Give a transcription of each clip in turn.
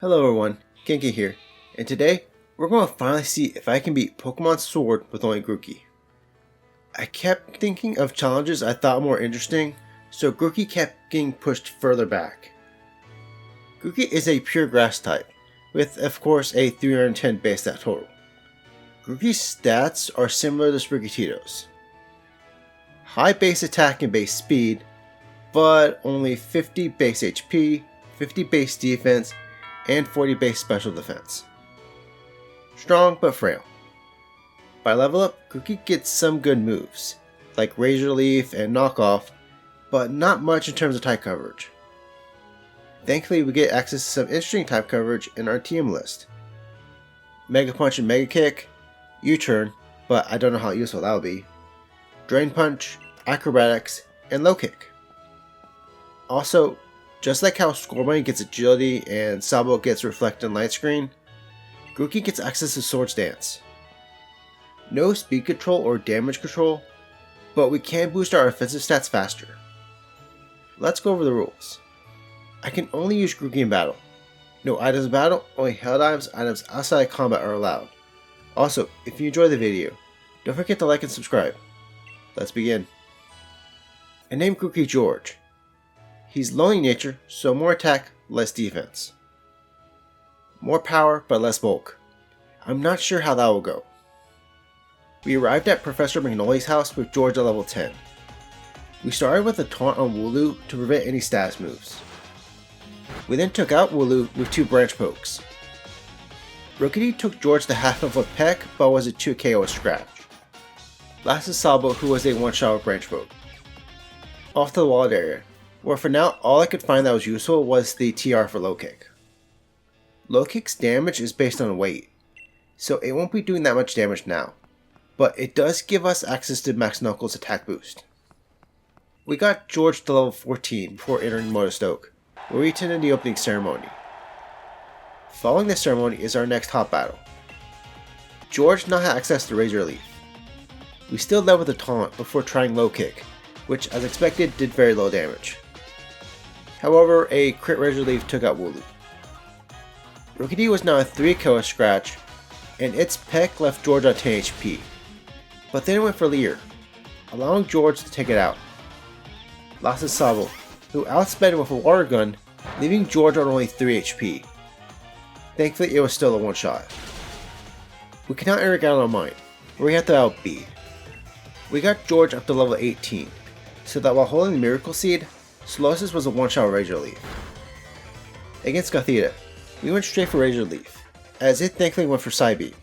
Hello everyone, Genki here, and today we're going to finally see if I can beat Pokemon Sword with only Grookey. I kept thinking of challenges I thought more interesting, so Grookey kept getting pushed further back. Grookey is a pure grass type, with of course a 310 base stat total. Grookey's stats are similar to Sprigatito's. High base attack and base speed, but only 50 base HP, 50 base defense, and 40 base special defense. Strong but frail. By level up, Grookey gets some good moves, like Razor Leaf and Knock Off, but not much in terms of type coverage. Thankfully, we get access to some interesting type coverage in our TM list. Mega Punch and Mega Kick, U-Turn, but I don't know how useful that will be, Drain Punch, Acrobatics, and Low Kick. Also, just like how Scorbunny gets Agility and Sabo gets Reflect and Light Screen, Grookey gets access to Swords Dance. No speed control or damage control, but we can boost our offensive stats faster. Let's go over the rules. I can only use Grookey in battle. No items in battle, only held items outside of combat are allowed. Also, if you enjoy the video, don't forget to like and subscribe. Let's begin. I named Grookey George. He's low in nature, so more attack, less defense. More power, but less bulk. I'm not sure how that will go. We arrived at Professor McNally's house with George at level 10. We started with a taunt on Wooloo to prevent any status moves. We then took out Wooloo with 2 branch pokes. Grookey took George to half of a peck, but was a 2 KO with Scratch. Last is Sabo, who was a 1-shot with branch poke. Off to the wallet area, where for now all I could find that was useful was the TR for Low Kick. Low Kick's damage is based on weight, so it won't be doing that much damage now, but it does give us access to Max Knuckles' attack boost. We got George to level 14 before entering Motostoke, where we attended the opening ceremony. Following this ceremony is our next hot battle. George now had access to Razor Leaf. We still led with a taunt before trying Low Kick, which as expected did very low damage. However, a crit Razor Leaf took out Wooloo. Grookey was now a 3 KO Scratch, and its peck left George on 10 HP, but then it went for Leer, allowing George to take it out. Last is Sabo, who outsped with a water gun, leaving George on only 3 HP. Thankfully it was still a 1-shot. We can now enter Galar Mine, where we have to outbeat. We got George up to level 18, so that while holding the Miracle Seed, Solosis was a 1-shot with Razor Leaf. Against Gothita, we went straight for Razor Leaf, as it thankfully went for Psybeam.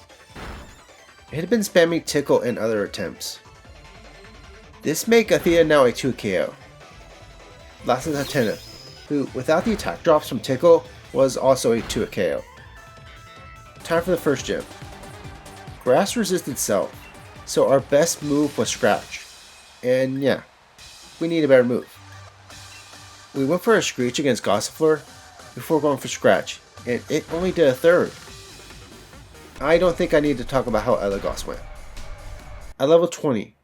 It had been spamming Tickle in other attempts. This made Gothita now a 2 KO. Last is Hatena, who without the attack drops from Tickle was also a 2 KO. Time for the first gym. Grass resisted Self, so our best move was Scratch, and yeah, we need a better move. We went for a Screech against Gossifleur before going for Scratch, and it only did a third. I don't think I need to talk about how Elagos went. At level 20,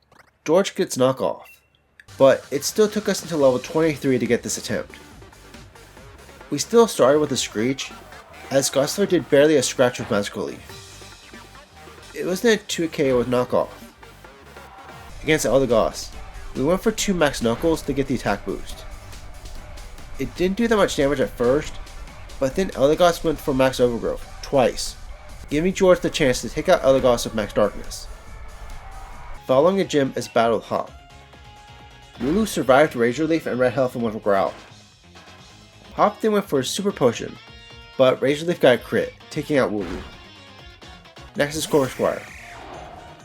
George gets Knock Off, but it still took us until level 23 to get this attempt. We still started with a Screech, as Gossifleur did barely a Scratch with Magical Leaf. It was then a 2 KO with Knock Off. Against Elagos, we went for 2 Max Knuckles to get the attack boost. It didn't do that much damage at first, but then Elagos went for Max Overgrowth twice, giving George the chance to take out Elagos with Max Darkness. Following a gym is Battle with Hop. Wooloo survived Razor Leaf and Red Health and went for Growl. Hop then went for a Super Potion, but Razor Leaf got a crit, taking out Wooloo. Next is Corksquire.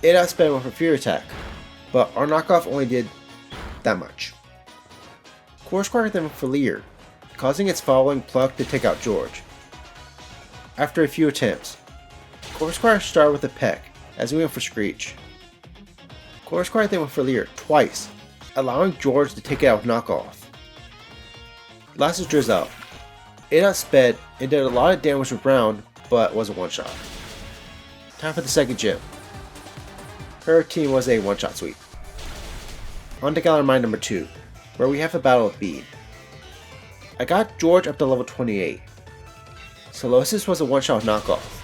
It outsped went for Fear Attack, but our knockoff only did that much. Corksquire then went for Leer, causing its following Pluck to take out George. After a few attempts, Corksquire started with a peck as we went for Screech. Corksquire then went for Leer twice, allowing George to take it out with Knock Off. Last is Drizzle. It outsped and did a lot of damage with Round, but was a 1-shot. Time for the second gym. Her team was a 1-shot sweep. On to Galar Mine number 2, where we have a battle with Bean. I got George up to level 28. Solosis was a one-shot knockoff.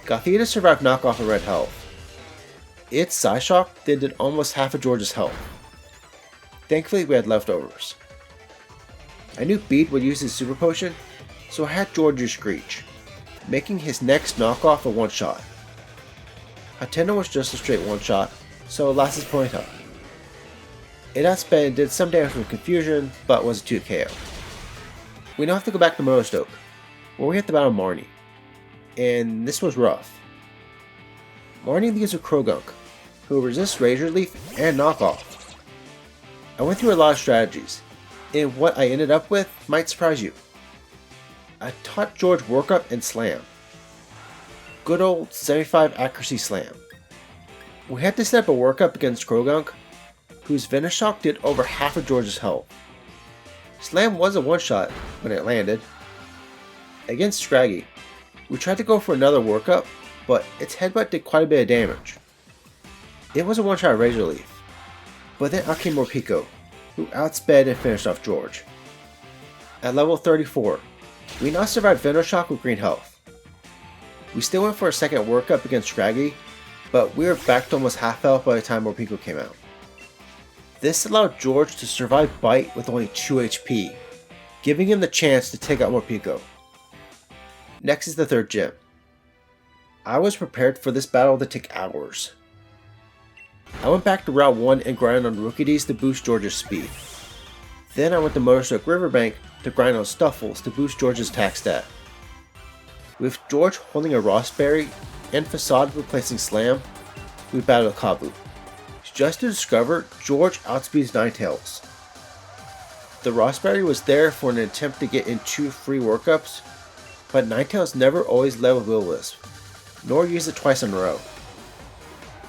Gothita survived knockoff at red health. Its Psyshock then did almost half of George's health. Thankfully we had leftovers. I knew Bede would use his super potion, so I had George use Screech, making his next knockoff a one-shot. Hatena was just a straight one-shot, so it lasted Ponyta. It outsped and did some damage with Confusion, but was a 2 KO. We now have to go back to Motostoke, where we have to battle Marnie, and this was rough. Marnie leads with Krogunk, who resists Razor Leaf and Knockoff. I went through a lot of strategies, and what I ended up with might surprise you. I taught George Work Up and Slam. Good old 75 accuracy Slam. We had to set up a Work Up against Krogunk, whose Venoshock did over half of George's health. Slam was a one-shot when it landed. Against Scraggy, we tried to go for another Work Up, but its Headbutt did quite a bit of damage. It was a one-shot Razor Leaf, but then out came Morpeko, who outsped and finished off George. At level 34, we now survived Venoshock with green health. We still went for a second Work Up against Scraggy, but we were back to almost half health by the time Morpeko came out. This allowed George to survive Bite with only 2 HP, giving him the chance to take out Morpeko. Next is the third gym. I was prepared for this battle to take hours. I went back to Route 1 and grinded on Rookies to boost George's speed. Then I went to Motostoke Riverbank to grind on Stuffles to boost George's attack stat. With George holding a Rossberry and Facade replacing Slam, we battled Kabu. Just to discover, George outspeeds Ninetales. The Rossberry was there for an attempt to get in 2 free workups, but Ninetales never always led with Will-O-Wisp, nor used it twice in a row.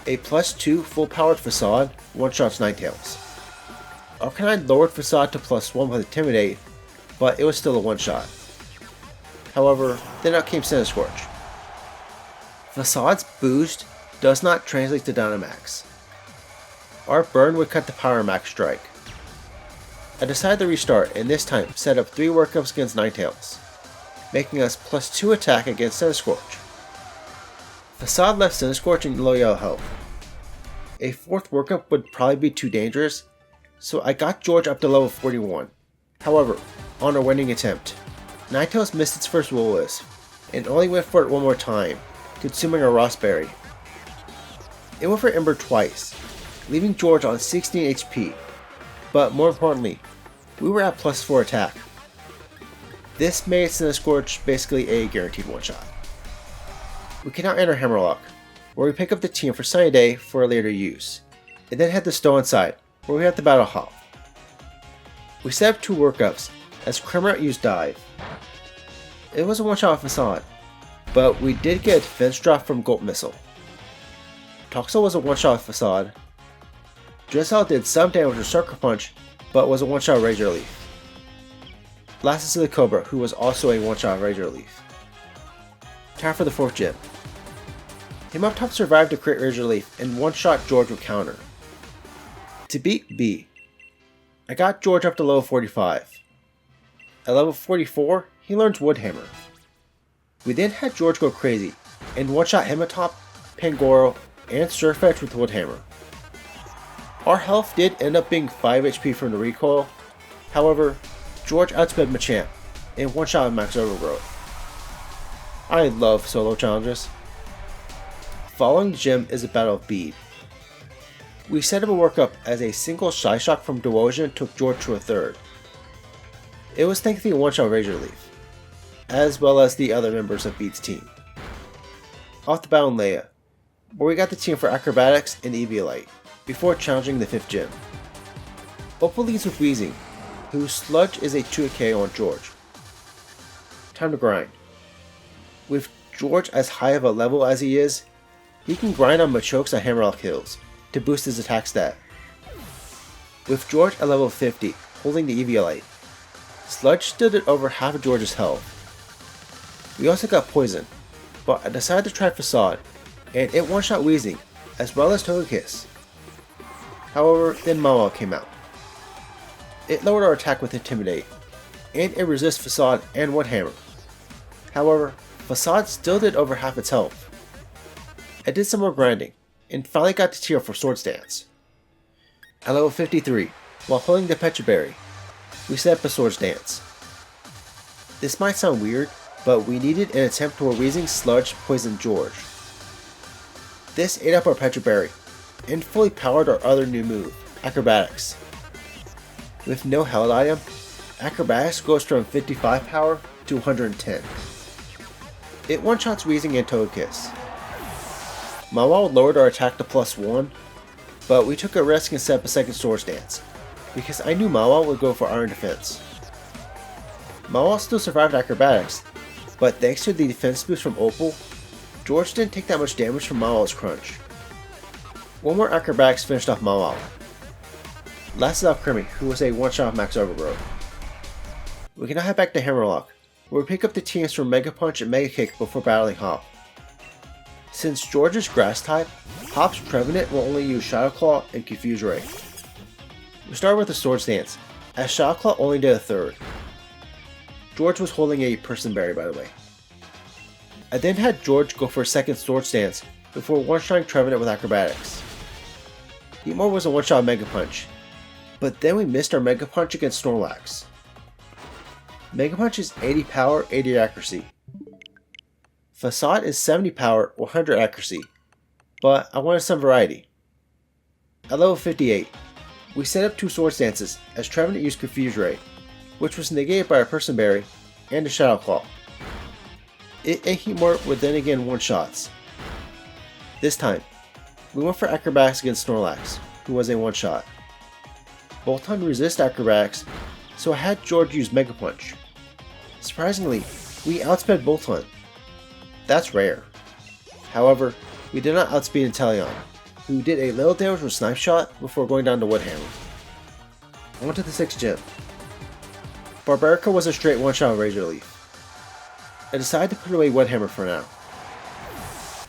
A +2 full-powered Facade one-shots Ninetales. Arcanine lowered Facade to +1 with Intimidate, but it was still a one-shot. However, then out came Centiskorch. Facade's boost does not translate to Dynamax. Our burn would cut the Power Max strike. I decided to restart and this time set up 3 workups against Ninetales, making us +2 attack against Centiskorch. Facade left Centiskorch in low yellow health. A 4th workup would probably be too dangerous, so I got George up to level 41. However, on a winning attempt, Ninetales missed its first Will-O-Wisp, and only went for it one more time, consuming a Rossberry. It went for Ember twice, leaving George on 16 HP, but more importantly, we were at +4 attack. This made Centiskorch basically a guaranteed one-shot. We can now enter Hammerlock, where we pick up the team for Sunny Day for a later use, and then head to Stolen Side, where we have to battle Hop. We set up 2 workups, as Kremrat used Dive. It was a one-shot with Facade, but we did get a defense drop from Gulp Missile. Toxel was a one-shot with Facade. Drizzle did some damage with Sucker Punch, but was a one-shot Razor Leaf. Last is the Cobra, who was also a one-shot Razor Leaf. Time for the 4th gym. Him up top survived a crit Razor Leaf and one-shot George with counter. To beat B, I got George up to level 45. At level 44, he learns Wood Hammer. We then had George go crazy and one-shot Hematop, Pangoro, and Surfetch with Wood Hammer. Our health did end up being 5 HP from the recoil, however, George outsped Machamp and one-shot with Max Overgrowth. I love solo challenges. Following the gym is a battle of Bede. We set up a workup as a single Psyshock from Duosion took George to a 3rd. It was thankfully a one-shot Razor Leaf, as well as the other members of Bede's team. Off the battle in Leia, where we got the team for Acrobatics and Eviolite, before challenging the 5th gym. Opal leads with Weezing, whose Sludge is a 2 KO on George. Time to grind. With George as high of a level as he is, he can grind on Machokes and Hammerlock Hills to boost his attack stat. With George at level 50, holding the Eviolite, Sludge stood at over half of George's health. We also got Poison, but I decided to try Facade, and it one-shot Weezing, as well as Togekiss. However, then Mawile came out. It lowered our attack with Intimidate, and it resists Facade and Wood Hammer. However, Facade still did over half its health. I did some more grinding, and finally got to tier for Sword Stance. At level 53, while holding the Petra Berry, we set up a Sword Stance. This might sound weird, but we needed an attempt toward Wheezing Sludge Poison George. This ate up our Petra Berry, and fully powered our other new move, Acrobatics. With no held item, Acrobatics goes from 55 power to 110. It one-shots Wheezing and Togekiss. Mawile lowered our attack to +1, but we took a risk and set up a second Sword Stance, because I knew Mawile would go for Iron Defense. Mawile still survived Acrobatics, but thanks to the defense boost from Opal, George didn't take that much damage from Mawile's crunch. One more Acrobatics finished off Mawile. Last is Alchemy, who was a one-shot Max Overgrowth. We can now head back to Hammerlock, where we pick up the teams from Mega Punch and Mega Kick before battling Hop. Since George is Grass type, Hop's Trevenant will only use Shadow Claw and Confuse Ray. We start with the Sword Stance, as Shadow Claw only did a third. George was holding a Person Berry, by the way. I then had George go for a second Sword Stance before one-shotting Trevenant with Acrobatics. Heatmore was a one-shot Mega Punch, but then we missed our Mega Punch against Snorlax. Mega Punch is 80 power, 80 accuracy. Facade is 70 power, 100 accuracy, but I wanted some variety. At level 58, we set up two Sword Stances as Trevenant used Confuse Ray, which was negated by a Person Berry and a Shadow Claw. It and Heatmore were then again one-shots. This time, we went for Acrobatics against Snorlax, who was a one-shot. Boltund resists Acrobatics, so I had George use Mega Punch. Surprisingly, we outsped Boltund. That's rare. However, we did not outspeed Inteleon, who did a little damage with Snipe Shot before going down to Wood Hammer. On to the 6th gym. Barbarica was a straight one-shot Razor Leaf. I decided to put away Wood Hammer for now.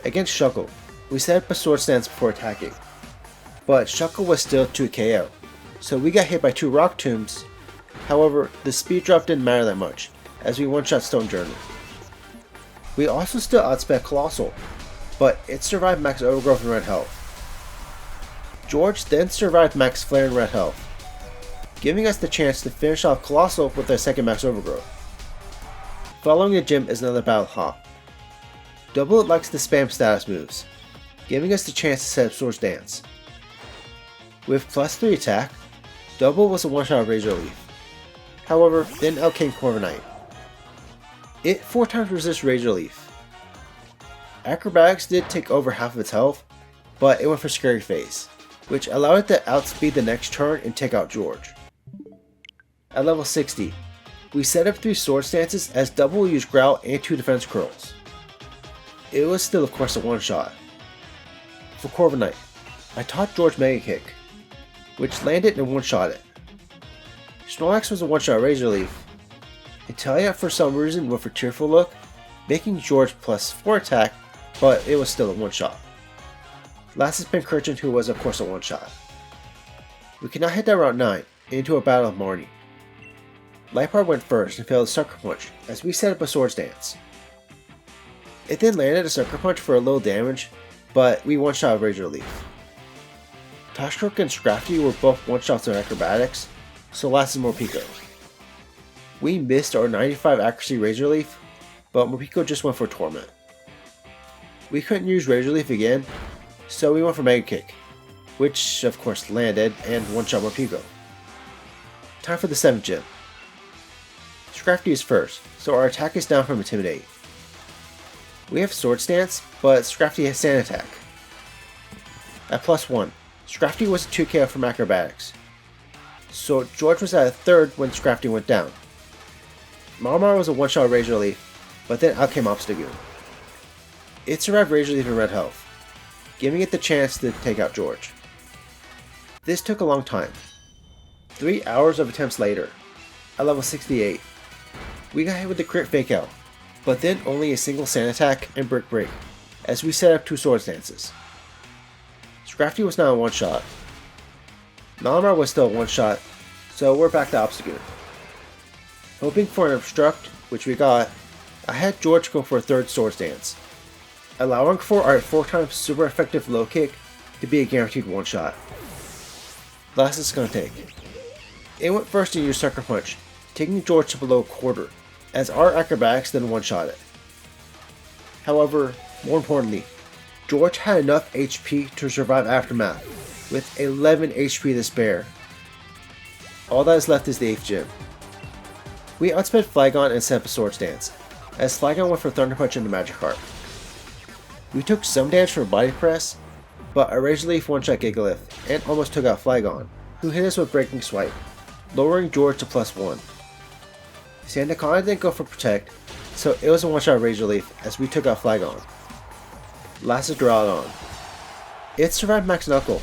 Against Shuckle, we set up a Sword Stance before attacking, but Shuckle was still 2 KO, so we got hit by 2 Rock Tombs. However, the speed drop didn't matter that much, as we one-shot Stone Journey. We also still outsped Colossal, but it survived Max Overgrowth and Red Health. George then survived Max Flare and Red Health, giving us the chance to finish off Colossal with our second Max Overgrowth. Following the gym is another battle Hop. Double likes to spam status moves, giving us the chance to set up Sword Dance. With +3 attack, Double was a one-shot Razor Leaf. However, then out came Corviknight. It 4 times resists Razor Leaf. Acrobatics did take over half of its health, but it went for Scary Face, which allowed it to outspeed the next turn and take out George. At level 60, we set up 3 Sword Stances as Double used Growl and 2 Defense Curls. It was still of course a one-shot. For Corviknight, I taught George Mega Kick, which landed and one-shot it. Snorlax was a one-shot Razor Leaf. Inteleon for some reason went for Tearful Look, making George +4 attack, but it was still a one-shot. Last is Pincurchin, who was of course a one-shot. We can now head down Route 9 into a battle of Marnie. Liepard went first and failed a Sucker Punch as we set up a Sword Stance. It then landed a Sucker Punch for a little damage, but we one-shot Razor Leaf. Toshkrok and Scrafty were both one-shots on Acrobatics, so last is Morpeko. We missed our 95 accuracy Razor Leaf, but Morpeko just went for Torment. We couldn't use Razor Leaf again, so we went for Mega Kick, which of course landed and one-shot Morpeko. Time for the 7th gym. Scrafty is first, so our attack is down from Intimidate. We have Sword Stance, but Scrafty has Sand Attack. At +1, Scrafty was a 2 KO from Acrobatics, so George was at a third when Scrafty went down. Marmar was a one-shot Razor Leaf, but then out came Obstagoon. It survived Razor Leaf and Red Health, giving it the chance to take out George. This took a long time. 3 hours of attempts later, at level 68, we got hit with the crit Fake Out, but then only a single Sand Attack and Brick Break, as we set up 2 Sword Stances. Scrafty was now a one-shot. Malamar was still a one-shot, so we're back to Obstagoon. Hoping for an Obstruct, which we got, I had George go for a third Swords Dance, allowing for our 4x super effective low kick to be a guaranteed one-shot. Last is Skunk Take. It went first and used Sucker Punch, taking George to below a quarter, as our acrobatics then one-shot it. However, more importantly, George had enough HP to survive Aftermath, with 11 HP to spare. All that is left is the 8th gym. We outsped Flygon and set up a Swords Dance, as Flygon went for Thunder Punch into Magikarp. We took some damage from Body Press, but a Razor Leaf one-shot Gigalith and almost took out Flygon, who hit us with Breaking Swipe, lowering George to +1. Sandaconda didn't go for Protect, so it was a one-shot Razor Leaf as we took out Flygon. Last is Duraludon. It survived Max Knuckle,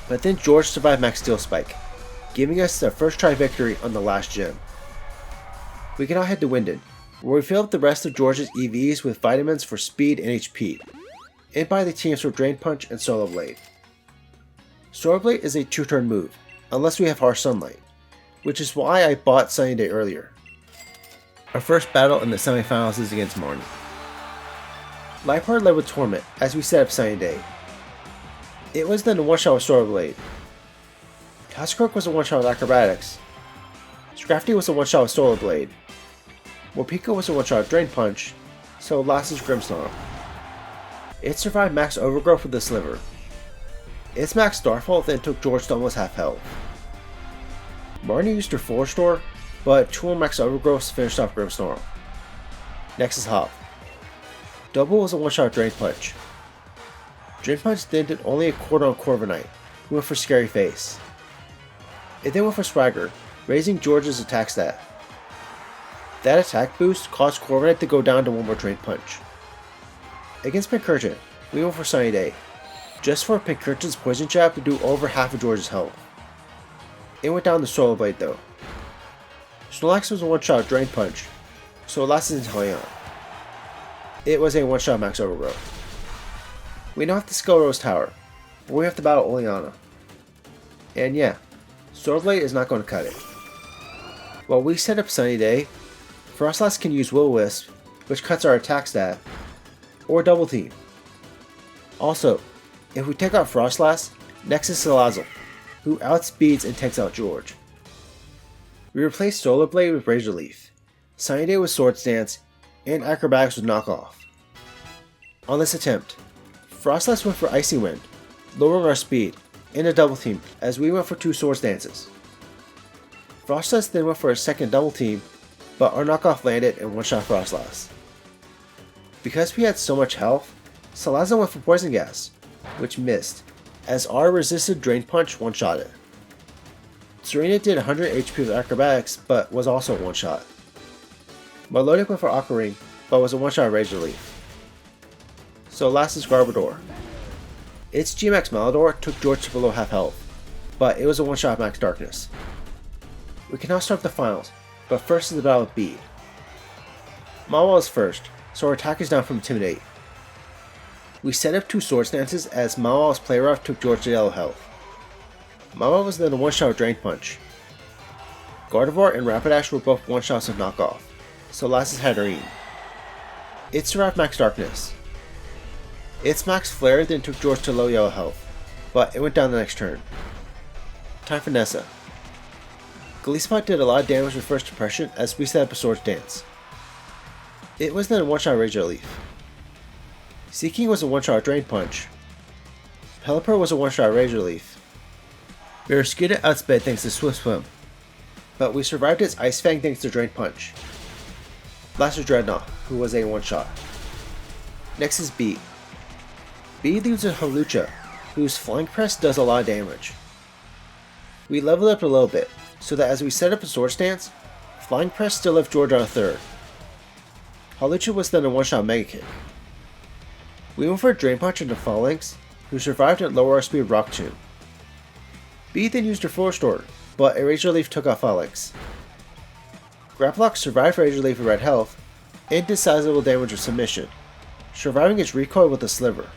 but then George survived Max Steel Spike, giving us the first try victory on the last gym. We can now head to Winden, where we fill up the rest of George's EVs with vitamins for speed and HP, and buy the teams for Drain Punch and Solar Blade. Solar Blade is a 2-turn move, unless we have Harsh Sunlight, which is why I bought Sunny Day earlier. Our first battle in the semifinals is against Marnie. Liepard led with Torment as we set up Sunny Day. It was then a one-shot with Solar Blade. Toxicroak was a one-shot with Acrobatics. Scrafty was a one-shot with Solar Blade. Morpeko was a one-shot with Drain Punch, so last is Grimmsnarl. It survived Max Overgrowth with the Sliver. Its Max Starfall then took George to almost half health. Marnie used her Full Restore, but 2 more Max Overgrowths finished off Grimmsnarl. Next is Hop. Double was a one-shot with Drain Punch. Drain Punch then did only a quarter on Corviknight, who went for Scary Face. It then went for Swagger, raising George's attack stat. That attack boost caused Corviknight to go down to 1 more Drain Punch. Against Pincurchin, we went for Sunny Day, just for Pincurchin's Poison Jab to do over half of George's health. It went down to Solar Blade though. Snorlax was a one-shot Drain Punch, so it lasted until Leon. It was a one-shot Max Overgrowth. We now have to scale Rose Tower, but we have to battle Oleana. And yeah, Solar Blade is not going to cut it. While we set up Sunny Day, Frostlass can use Will-O-Wisp, which cuts our attack stat, or Double Team. Also, if we take out Frostlass, next is Salazzle, who outspeeds and takes out George. We replaced Solar Blade with Razor Leaf, Sunny Day with Swords Dance, and Acrobatics with Knockoff. On this attempt, Frostlass went for Icy Wind, lowering our speed, and a Double Team as we went for 2 Swords Dances. Frostlass then went for a second Double Team, but our Knockoff landed and one-shot Frostlass. Because we had so much health, Salazzle went for Poison Gas, which missed, as our resisted Drain Punch one-shot it. Serena did 100 HP with Acrobatics, but was also a one-shot. Milotic went for Aqua Ring, but was a one-shot Razor Leaf. So last is Garbodor. Its G-Max Malador took George to below half health, but it was a one-shot Max Darkness. We can now start the finals, but first is the battle with Bede. Mawile is first, so our attack is down from Intimidate. We set up 2 Swords Dances as Mawile's Play Rough took George to yellow health. Mawile was then a one-shot with Drain Punch. Gardevoir and Rapidash were both one-shots of Knockoff, so last is Hatterene. It survived Max Darkness. Its Max Flare then took George to low yellow health, but it went down the next turn. Time for Nessa. Golisopod did a lot of damage with First Impression as we set up a Swords Dance. It was then a one-shot Razor Leaf. Seaking was a one-shot Drain Punch. Pelipper was a one-shot Razor Leaf. Barraskewda outsped thanks to Swift Swim, but we survived its Ice Fang thanks to Drain Punch. Last was Dreadnought, who was a one-shot. Next is Bede. Bede leaves a Hawlucha, whose Flying Press does a lot of damage. We leveled up a little bit, so that as we set up a Swords Dance, Flying Press still left George on a third. Hawlucha was then a one-shot Mega Kick. We went for a Drain Punch into Phalanx, who survived at lower our speed Rock Tomb. Bede then used her Full Restore, but a Razor Leaf took out Phalanx. Grapplock survived Razor Leaf with red health, and did sizable damage with Submission, surviving its recoil with a Sliver.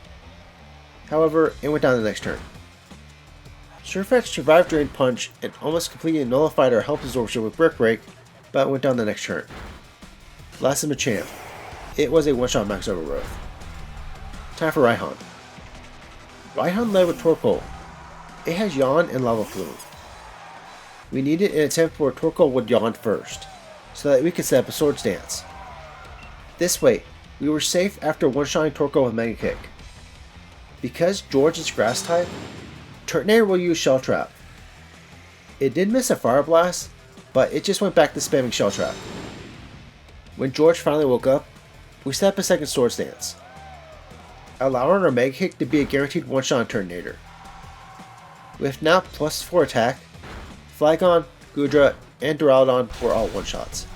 However, it went down the next turn. Surfetch survived Drain Punch and almost completely nullified our health absorption with Brick Break, but went down the next turn. Last is Machamp. it was a one-shot max overgrowth. Time for Raihan. Raihan led with Torkoal. It has Yawn and Lava Plume. We needed an attempt where Torkoal would yawn first, so that we could set up a Swords Dance. This way, we were safe after one-shotting Torkoal with Mega Kick. Because George is Grass type, Turtonator will use Shell Trap. It did miss a Fire Blast, but it just went back to spamming Shell Trap. When George finally woke up, we set up a second Swords Dance, allowing our Mega Kick to be a guaranteed one-shot on Turtonator. With now +4 attack, Flygon, Goodra, and Duraludon were all one-shots.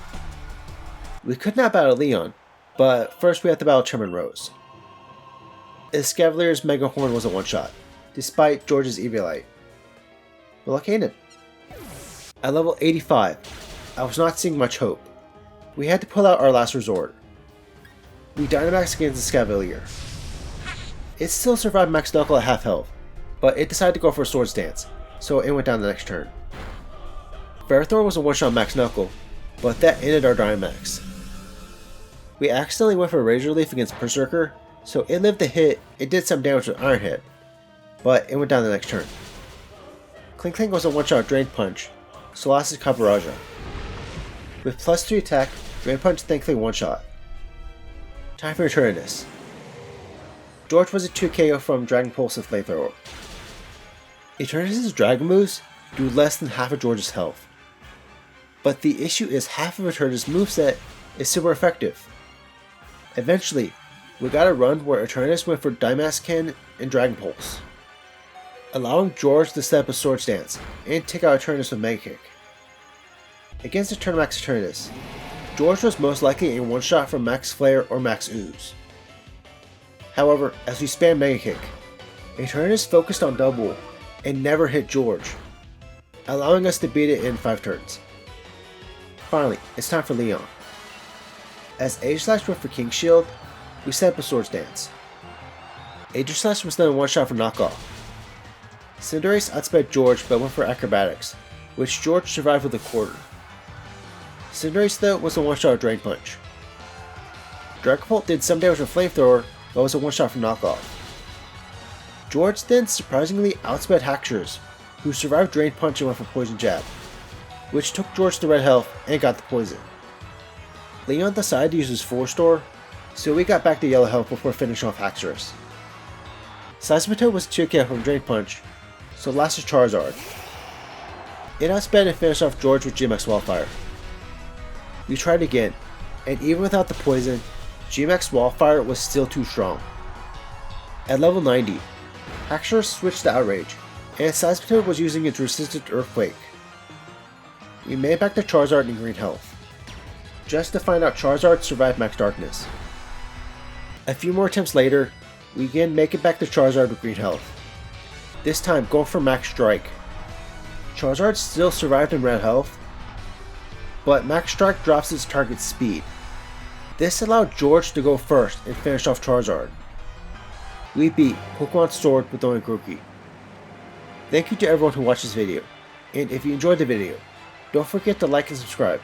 We could not battle Leon, but first we had to battle Chairman Rose. Escavalier's Mega Horn was a one-shot, despite George's Eviolite. But luck ain't it. At level 85, I was not seeing much hope. We had to pull out our last resort. We Dynamax against Escavalier. It still survived Max Knuckle at half health, but it decided to go for a Swords Dance, so it went down the next turn. Ferrothorn was a one-shot Max Knuckle, but that ended our Dynamax. We accidentally went for Razor Leaf against Berserker, so it lived the hit. It did some damage with Iron Head, but it went down the next turn. Clink Clink was a one-shot Drain Punch, so lost his Cabaraja. With +3 attack, Drain Punch thankfully one-shot. Time for Eternatus. George was a 2 KO from Dragon Pulse with Flamethrower. Eternatus' Dragon moves do less than half of George's health. But the issue is half of Eternatus' moveset is super effective. Eventually, we got a run where Eternatus went for Dynamax Cannon and Dragon Pulse, allowing George to set up a Swords Dance and take out Eternatus with Mega Kick. Against Eternax Eternatus, George was most likely a one-shot from Max Flare or Max Ooze. However, as we spam Mega Kick, Eternatus focused on double and never hit George, allowing us to beat it in 5 turns. Finally, it's time for Leon. As Aegislash went for King Shield, we set up a Swords Dance. Aegislash was then a one-shot for knockoff. Cinderace outsped George but went for Acrobatics, which George survived with a quarter. Cinderace though was a one-shot with Drain Punch. Dragapult did some damage with Flamethrower but was a one-shot for knockoff. George then surprisingly outsped Haxorus, who survived Drain Punch and went for Poison Jab, which took George to red health and got the poison. Leon decided to use his 4-store, so we got back to yellow health before finishing off Haxorus. Seismitoad was 2k from Drain Punch, so last is Charizard. It outsped and finished off George with GMX Wildfire. We tried again, and even without the poison, GMX Wildfire was still too strong. At level 90, Haxorus switched to Outrage, and Seismitoad was using its resistant Earthquake. We made it back to Charizard in green health, just to find out Charizard survived Max Darkness. A few more attempts later, we again make it back to Charizard with green health, this time going for Max Strike. Charizard still survived in red health, but Max Strike drops its target's speed. This allowed George to go first and finish off Charizard. We beat Pokemon Sword with only Grookey. Thank you to everyone who watched this video, and if you enjoyed the video, don't forget to like and subscribe.